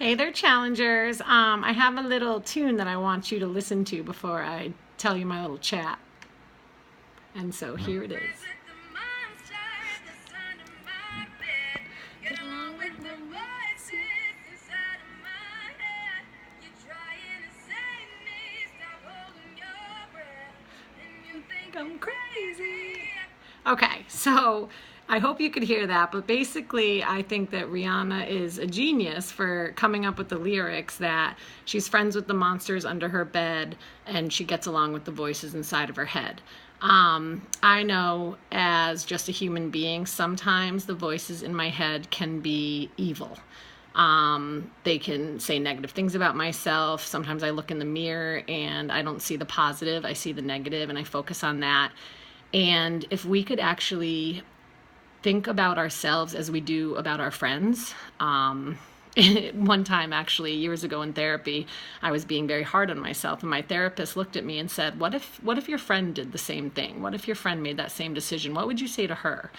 Hey there, challengers. I have a little tune that I want you to listen to before I tell you my little chat. And so here it is. Get along with the voices inside of my head. You're trying to save me. Stop holding your breath. And you think I'm crazy. Okay, so I hope you could hear that, but basically I think that Rihanna is a genius for coming up with the lyrics that she's friends with the monsters under her bed and she gets along with the voices inside of her head. I know as just a human being, sometimes the voices in my head can be evil. They can say negative things about myself. Sometimes I look in the mirror and I don't see the positive, I see the negative and I focus on that. And if we could actually think about ourselves as we do about our friends. One time, actually, years ago in therapy, I was being very hard on myself, and my therapist looked at me and said, what if your friend did the same thing? What if your friend made that same decision? What would you say to her?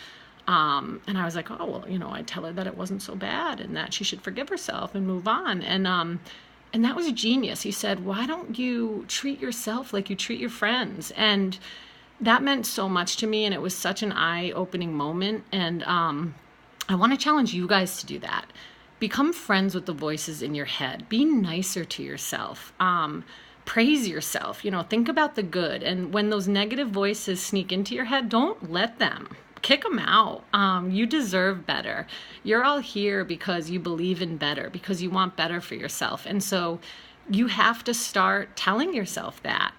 And I was like, oh, well, I'd tell her that it wasn't so bad and that she should forgive herself and move on. And that was genius. He said, why don't you treat yourself like you treat your friends? And that meant so much to me, and it was such an eye-opening moment. And I want to challenge you guys to do that. Become friends with the voices in your head. Be nicer to yourself. Praise yourself. Think about the good. And when those negative voices sneak into your head, don't let them. Kick them out. You deserve better. You're all here because you believe in better, because you want better for yourself. And so you have to start telling yourself that.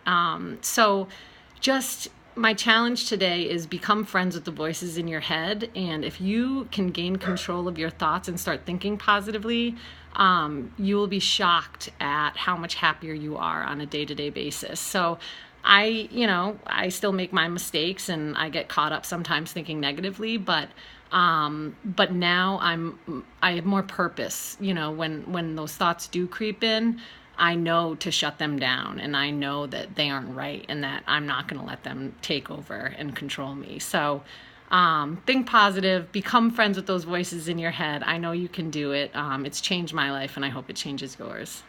My challenge today is become friends with the voices in your head. And if you can gain control of your thoughts and start thinking positively, you will be shocked at how much happier you are on a day-to-day basis. So I still make my mistakes and I get caught up sometimes thinking negatively, but now I have more purpose. When those thoughts do creep in, I know to shut them down, and I know that they aren't right and that I'm not going to let them take over and control me. So think positive, become friends with those voices in your head. I know you can do it. It's changed my life, and I hope it changes yours.